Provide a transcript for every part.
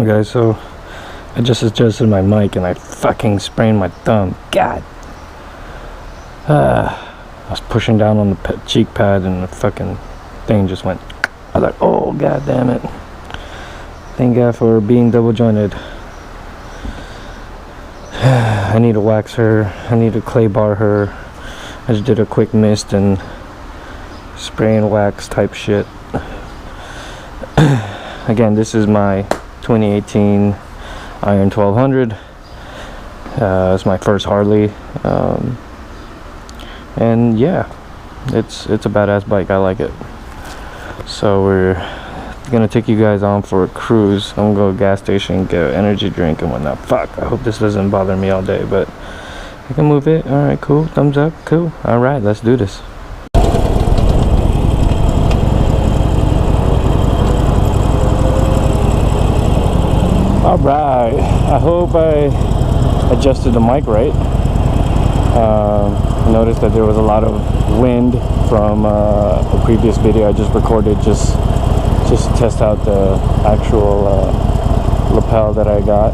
guys, so I just adjusted my mic and I fucking sprained my thumb. God. I was pushing down on the cheek pad and the fucking thing just went. I was like, oh god damn it. Thank God for being double jointed. I need to wax her. I need to clay bar her. I just did a quick mist and spray and wax type shit. Again, this is my 2018 Iron 1200. It's my first Harley, and yeah, it's a badass bike. I like it. So we're gonna take you guys on for a cruise. I'm gonna go to a gas station, get an energy drink and whatnot. Fuck, I hope this doesn't bother me all day, but I can move it. All right, cool. Thumbs up. Cool. All right, let's do this. All right, I hope I adjusted the mic right. I noticed that there was a lot of wind from a previous video I just recorded, just to test out the actual lapel that I got.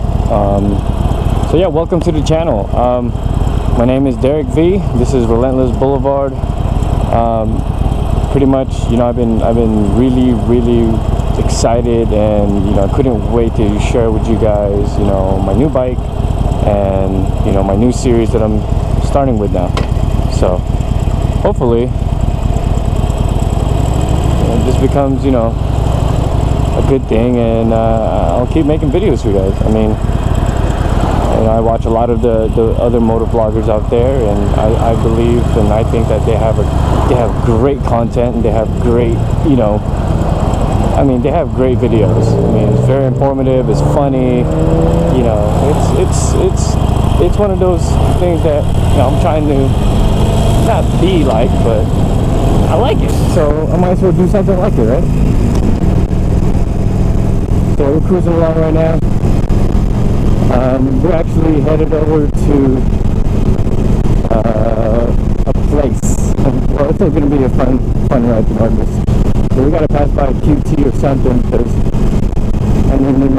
So yeah, welcome to the channel. My name is Derek V. This is Relentless Boulevard. Pretty much, you know, I've been really excited, and you know, I couldn't wait to share with you guys, you know, my new bike and, you know, my new series that I'm starting with now. So hopefully this becomes, you know, a good thing, and I'll keep making videos for you guys. I mean, you know, I watch a lot of the other motovloggers out there, and I believe and I think that they have great content, and they have great, you know, I mean, they have great videos. I mean, it's very informative, it's funny, you know, it's one of those things that, you know, I'm trying to not be like, but I like it, so I might as well do something like it, right? So we're cruising along right now. We're actually headed over to a place. Well, it's going to be a fun ride regardless. So we got to pass by a QT or something, because I need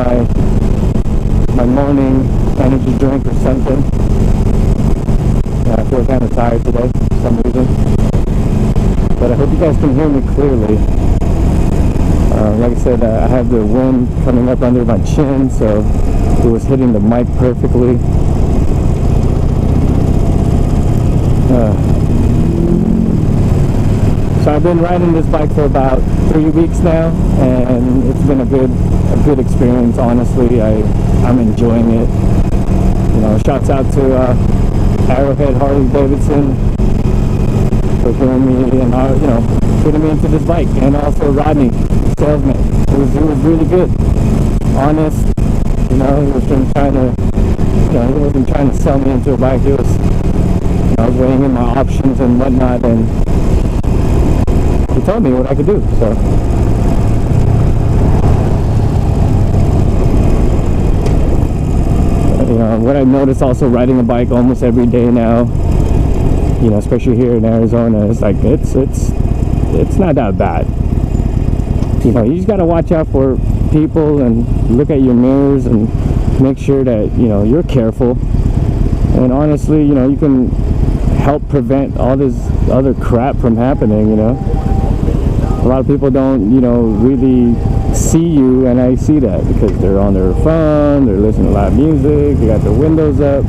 my morning energy drink or something. Yeah, I feel kind of tired today for some reason, but I hope you guys can hear me clearly. Like I said, I have the wind coming up under my chin, so it was hitting the mic perfectly. So I've been riding this bike for about 3 weeks now, and it's been a good experience. Honestly, I'm enjoying it. You know, shouts out to Arrowhead Harley Davidson for getting me, and you know, getting me into this bike, and also Rodney, salesman. It was really good, honest. You know, he wasn't trying to sell me into a bike. It was, I was weighing in my options and whatnot, and he told me what I could do. So you know, what I've noticed also riding a bike almost every day now, you know, especially here in Arizona, it's like it's not that bad. You know, you just got to watch out for people and look at your mirrors and make sure that, you know, you're careful. And honestly, you know, you can help prevent all this other crap from happening. You know, a lot of people don't, you know, really see you, and I see that because they're on their phone, they're listening to loud music, they got their windows up,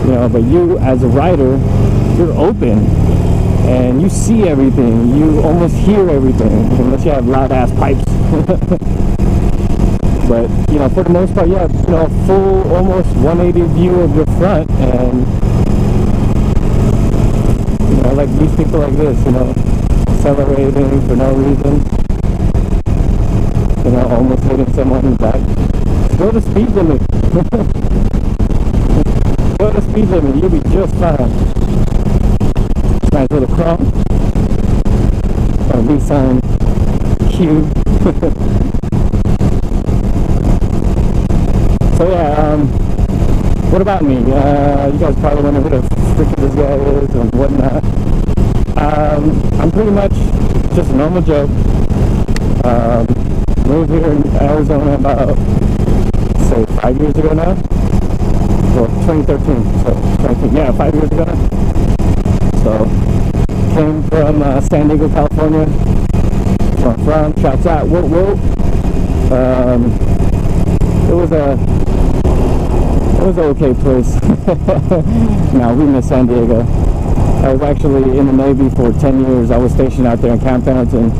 you know. But you, as a rider, you're open and you see everything, you almost hear everything, unless you have loud ass pipes. But you know, for the most part, you have, you know, full almost 180 view of your front, and you know, like these people like this, you know, accelerating for no reason, you know, almost hitting someone in the back. Go the speed limit. Go the speed limit, you'll be just fine. Nice little Chrome, Nissan Q. So yeah, what about me? You guys probably wonder who the frick this guy is and whatnot. I'm pretty much just a normal Joe. moved here in Arizona about, say, 5 years ago now. Well, 2013. So 2013, yeah, 5 years ago now. So came from San Diego, California. Where I'm from. Shouts out. Whoop whoop. It was an okay place. Now we miss San Diego. I was actually in the Navy for 10 years. I was stationed out there in Camp Pendleton.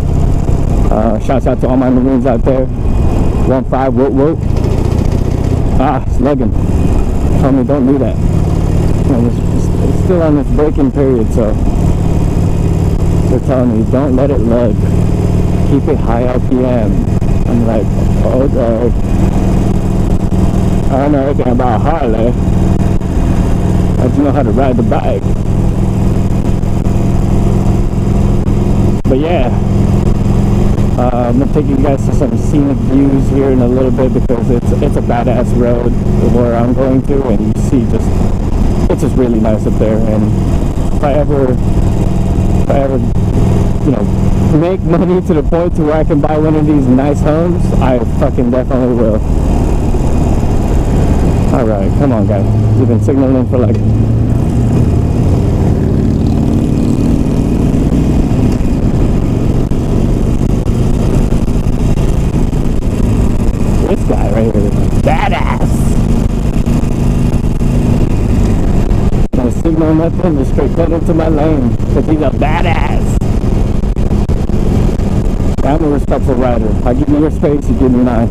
Shouts out to all my Marines out there. 1-5, whoop whoop. Ah, slugging. Told me don't do that. It's still on this break-in period, so they're telling me don't let it lug. Keep it high RPM. I'm like, okay. I don't know anything about Harley. I just know how to ride the bike. But yeah, I'm gonna take you guys to some scenic views here in a little bit because it's a badass road where I'm going to, and you see it's just really nice up there. And if I ever you know, make money to the point to where I can buy one of these nice homes, I fucking definitely will. Alright, come on guys. You've been signaling for like this guy right here, badass. No signal, nothing, just straight cut into my lane because he's a badass. I'm a respectful rider. I give you your space, you give me mine.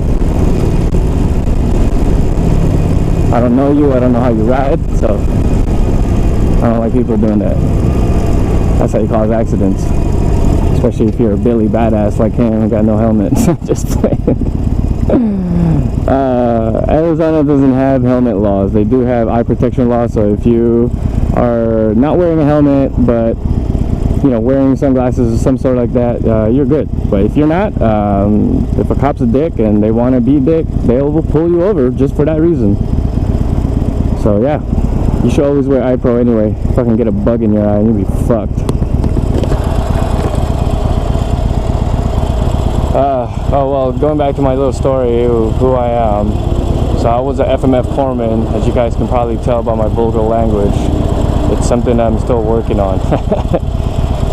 I don't know you, I don't know how you ride, so I don't like people doing that. That's how you cause accidents. Especially if you're a Billy badass like him and got no helmet. Just playing. Arizona doesn't have helmet laws. They do have eye protection laws, so if you are not wearing a helmet, but you know, wearing sunglasses or some sort like that, you're good. But if you're not, if a cop's a dick and they want to be a dick, they will pull you over just for that reason. So yeah, you should always wear eye pro anyway. Fucking get a bug in your eye and you'll be fucked. Oh well, going back to my little story, who I am. So I was an FMF corpsman, as you guys can probably tell by my vulgar language. It's something I'm still working on.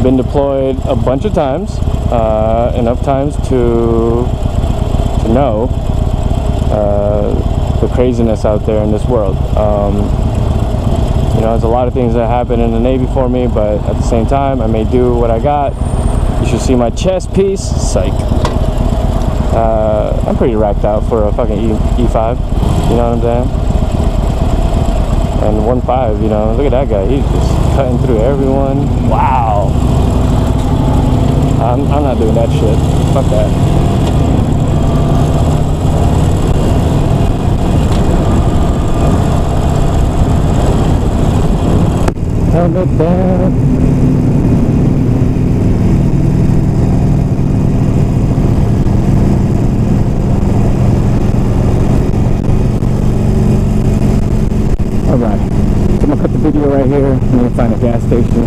Been deployed a bunch of times, enough times to know the craziness out there in this world. You know, there's a lot of things that happen in the Navy for me, but at the same time, I may do what I got. You should see my chest piece. Psych. I'm pretty racked out for a fucking E5. You know what I'm saying? And 1.5, you know, look at that guy. He's just cutting through everyone. Wow. I'm not doing that shit. Fuck that. Helmet down. Alright, so I'm gonna cut the video right here. I'm gonna find a gas station.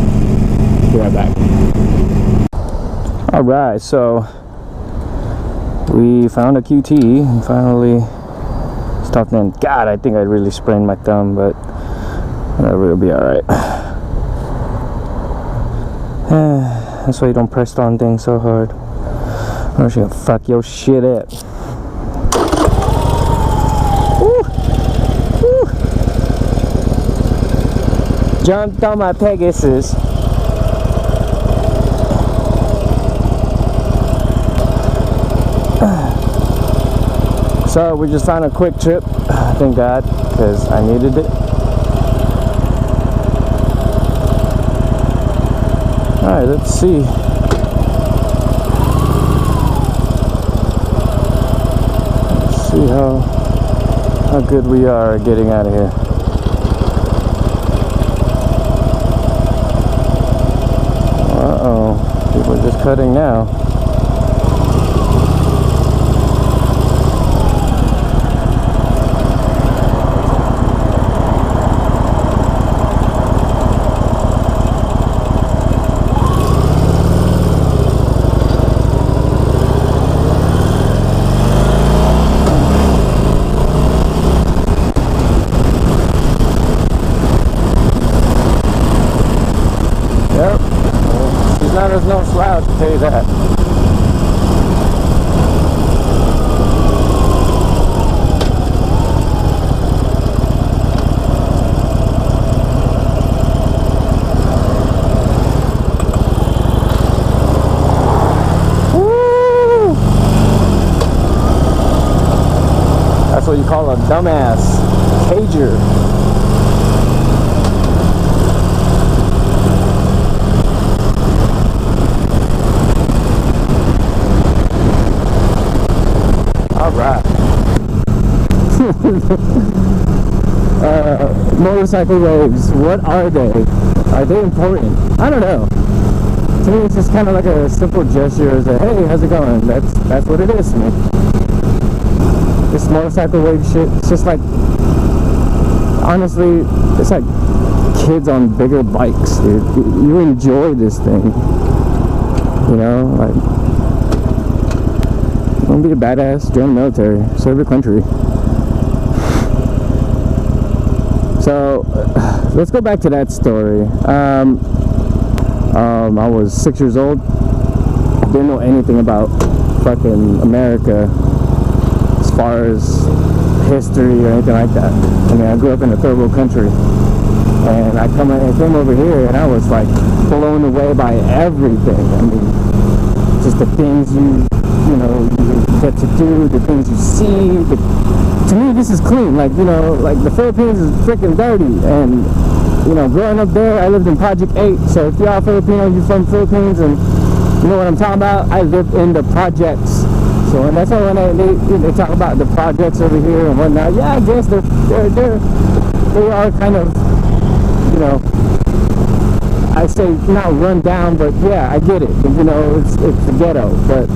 Be right back. Alright, so we found a QT and finally stopped in. God, I think I really sprained my thumb, but whatever, it'll be alright. That's why you don't press on things so hard, or else you're gonna fuck your shit up. Jumped on my Pegasus. So we just found a quick trip, thank God, because I needed it. Alright, let's see. Let's see how good we are at getting out of here. Uh-oh, people are just cutting now. I'll tell you that. Woo! That's what you call a dumbass cager. Alright. Motorcycle waves, what are they? Are they important? I don't know. To me, it's just kind of like a simple gesture as a, hey, how's it going? That's what it is to me. This motorcycle wave shit, it's just like, honestly, it's like kids on bigger bikes, dude. You enjoy this thing. You know, like, don't be a badass, join the military, serve your country. So, let's go back to that story. I was 6 years old. Didn't know anything about fucking America as far as history or anything like that. I mean, I grew up in a third world country. And I came over here and I was like blown away by everything. I mean, just the things you get to do, the things you see. To me, this is clean. Like, you know, like the Philippines is freaking dirty. And, you know, growing up there, I lived in Project 8. So if y'all Filipino, you're from Philippines and you know what I'm talking about, I lived in the projects. So, and that's why when they talk about the projects over here and whatnot, yeah, I guess they are kind of, you know, I say not run down, but yeah, I get it. You know, it's the ghetto, but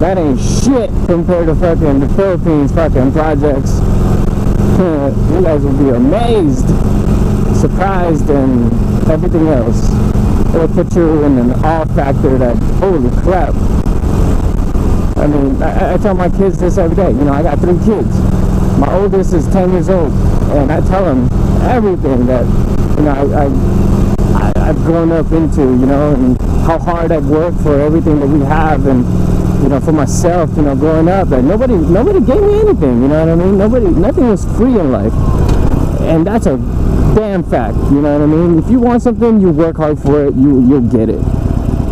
that ain't shit compared to fucking the Philippines fucking projects. You guys will be amazed, surprised, and everything else. It'll put you in an awe factor that, holy crap. I mean, I tell my kids this every day. You know, I got 3 kids. My oldest is 10 years old, and I tell him everything that, you know, I've grown up into, you know, and how hard I've worked for everything that we have, and, you know, for myself, you know, growing up, that nobody gave me anything, you know what I mean? Nothing was free in life, and that's a damn fact, you know what I mean? If you want something, you work hard for it, you'll get it,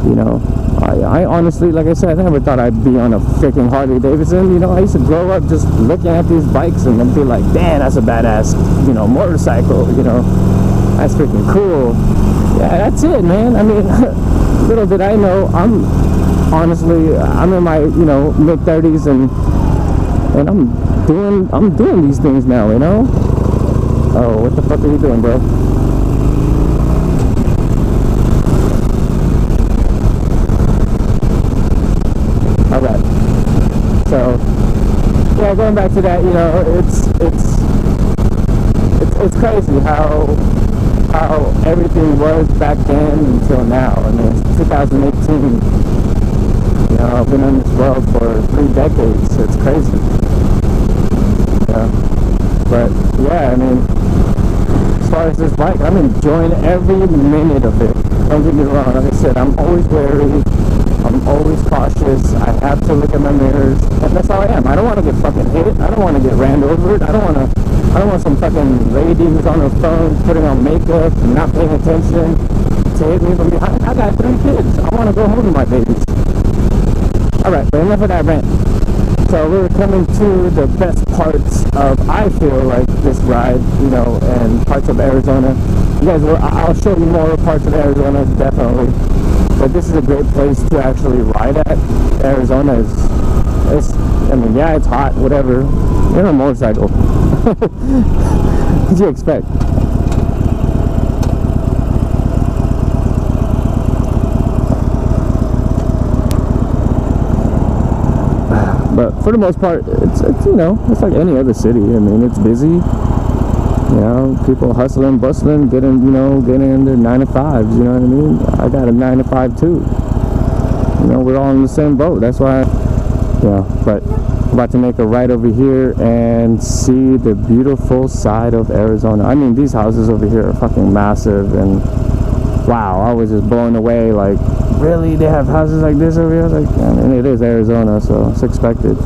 you know? I honestly, like I said, I never thought I'd be on a freaking Harley Davidson. You know, I used to grow up just looking at these bikes and then be like, damn, that's a badass, you know, motorcycle, you know, that's freaking cool. Yeah, that's it, man. I mean, little did I know, I'm in my, you know, mid-30s and I'm doing these things now, you know? Oh, what the fuck are you doing, bro? Alright, so yeah, going back to that, you know, it's crazy how everything was back then until now. I mean, it's 2018. You know, I've been in this world for 3 decades. So it's crazy. Yeah, but yeah, I mean, as far as this bike, I'm enjoying every minute of it. Don't get me wrong. Like I said, I'm always wary. I'm always cautious. I have to look at my mirrors, and that's how I am. I don't want to get fucking hit. I don't want to get ran over. I don't want some fucking lady who's on her phone putting on makeup and not paying attention to hit me from behind. I got 3 kids. I want to go home to my babies. Alright, but enough of that rant. So we're coming to the best parts of, I feel like, this ride, you know, and parts of Arizona. You guys, I'll show you more parts of Arizona, definitely. But this is a great place to actually ride at. Arizona is I mean, yeah, it's hot, whatever. You're on a motorcycle. What did you expect? But for the most part, it's you know, it's like any other city. I mean, it's busy. You know, people hustling, bustling, getting in their 9 to 5s. You know what I mean? I got a 9 to 5 too. You know, we're all in the same boat. That's why, but I'm about to make a right over here and see the beautiful side of Arizona. I mean, these houses over here are fucking massive, and wow, I was just blown away. Like, really? They have houses like this over here? I was like, I mean, it is Arizona, so it's expected.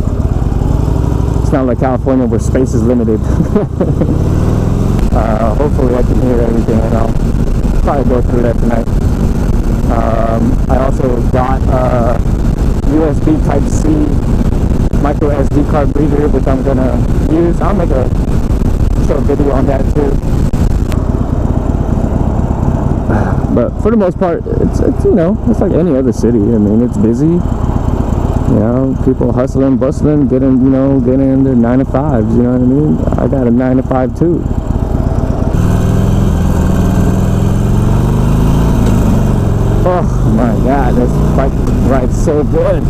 It's not like California where space is limited. Hopefully I can hear everything, and I'll probably go through that tonight. I also got a USB Type-C micro SD card reader, which I'm gonna use. I'll make a short video on that too. But for the most part, it's you know, it's like any other city. I mean, it's busy. You know, people hustling, bustling, getting in their 9 to 5s. You know what I mean? I got a 9 to 5 too. Oh my God, this bike ride's so good.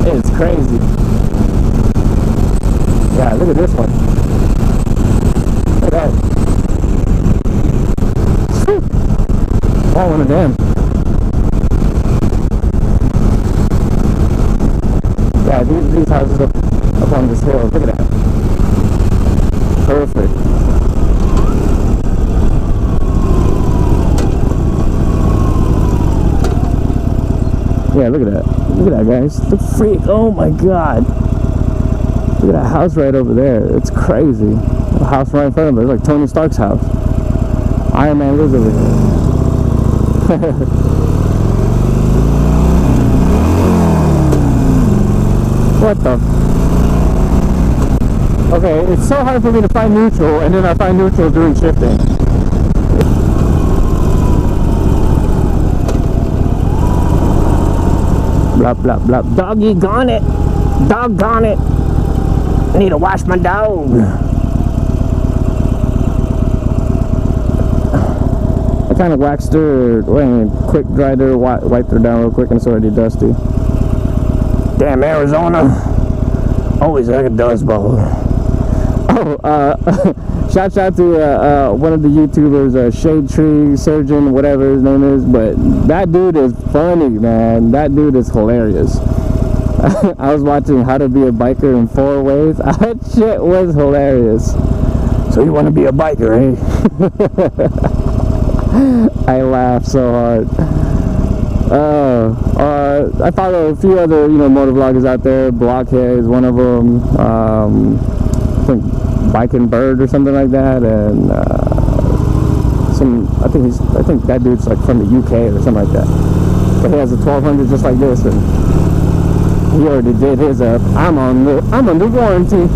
It's crazy. Yeah, look at this one. Look at that. Oh, one of them. Yeah, these houses up on this hill. Look at that. Perfect. Yeah, look at that. Look at that, guys. The freak. Oh my God. Look at that house right over there. It's crazy. The house right in front of it. It's like Tony Stark's house. Iron Man lives over here. What the? Okay, it's so hard for me to find neutral, and then I find neutral during shifting. Blah, blah, blah. Doggy gone it. Doggone it. I need to wash my dog. I kind of waxed her, quick dried her, wiped her down real quick, and it's already dusty. Damn, Arizona. Always like a dust ball. Oh, shout out to one of the YouTubers, Shade Tree Surgeon, whatever his name is, but that dude is funny, man. That dude is hilarious. I was watching How to Be a Biker in 4 Ways. That shit was hilarious. So you want to be a biker, eh? I laughed so hard. I follow a few other, motovloggers out there. Blockhead is one of them. I think Bike and Bird or something like that, and I think that dude's like from the UK or something like that. But he has a 1200 just like this, and he already did his up. I'm under warranty.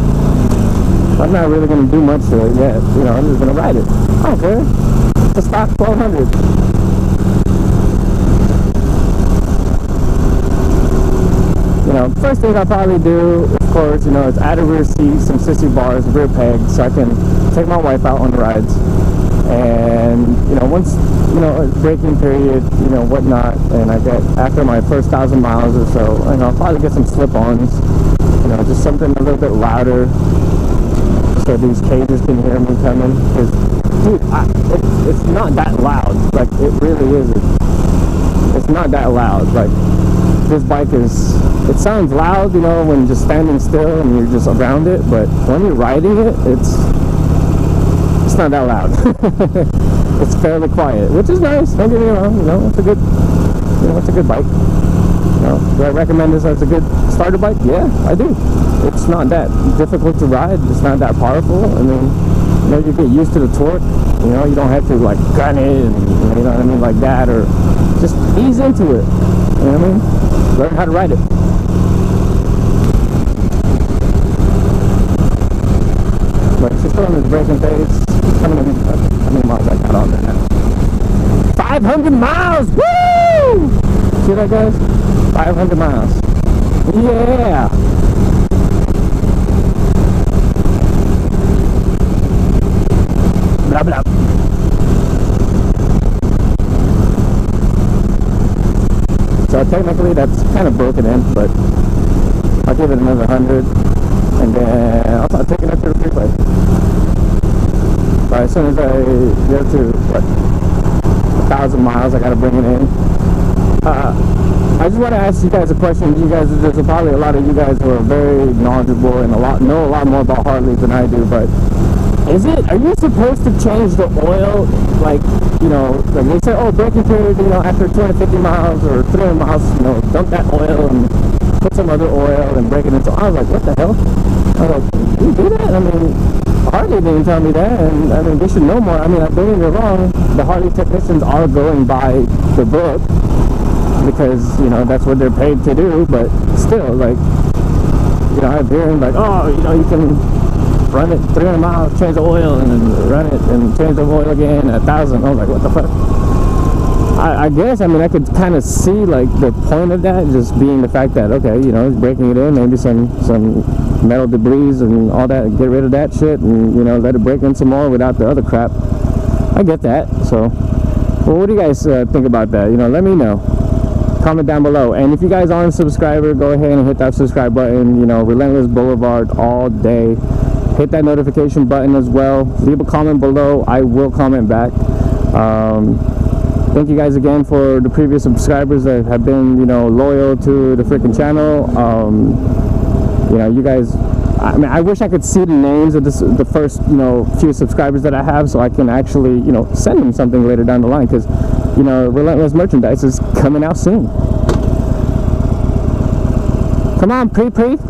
I'm not really gonna do much to it yet. I'm just gonna ride it. I don't care. It's a stock 1200. First thing I'll probably do, of course, is add a rear seat, some sissy bars, rear pegs, so I can take my wife out on the rides. And, once, braking period, whatnot, and I get, after my first 1,000 miles or so, I'll probably get some slip-ons, just something a little bit louder, so these cages can hear me coming. Because, dude, it's not that loud. Like, it really isn't. It's not that loud. Like, this bike it sounds loud, when just standing still and you're just around it, but when you're riding it, it's not that loud. It's fairly quiet, which is nice. Don't get me wrong, it's a good, it's a good bike. Do I recommend this as a good starter bike? Yeah, I do. It's not that difficult to ride. It's not that powerful. I mean, you get used to the torque. You don't have to like gun it, and you know what I mean, like that, or just ease into it. You know what I mean? Learn how to ride it. But she's still in this braking phase. How many miles I got on there now? 500 miles! Woo! See that, guys? 500 miles. Yeah! Blah, blah. So technically that's kind of broken in, but I'll give it another 100, and then I'll start taking it to the freeway. But as soon as I get to 1,000 miles, I gotta bring it in. I just want to ask you guys a question. There's probably a lot of you guys who are very knowledgeable and know a lot more about Harleys than I do, but Is it? Are you supposed to change the oil? Like, you know, like they say, oh, braking period, you know, after 250 miles or 300 miles, you know, dump that oil and put some other oil and break it into. I was like, what the hell? I was like, you do that? I mean, Harley didn't tell me that, and I mean, they should know more. I mean, don't get me wrong, the Harley technicians are going by the book because, you know, that's what they're paid to do, but still, like, you know, I'm hearing like, oh, you know, you can run it 300 miles, change the oil, and then run it and change the oil again at 1,000. I was like, what the fuck? I guess, I mean, I could kind of see like the point of that just being the fact that, okay, you know, breaking it in, maybe some metal debris and all that, get rid of that shit and, you know, let it break in some more without the other crap. I get that. So, well, what do you guys think about that? You know, let me know. Comment down below. And if you guys aren't a subscriber, go ahead and hit that subscribe button. You know, Relentless Boulevard all day. Hit that notification button as well. Leave a comment below. I will comment back. Thank you guys again for the previous subscribers that have been, you know, loyal to the freaking channel. You know, you guys, I mean, I wish I could see the names of the first, you know, few subscribers that I have, so I can actually, you know, send them something later down the line, because, you know, Relentless merchandise is coming out soon. Come on, Prius.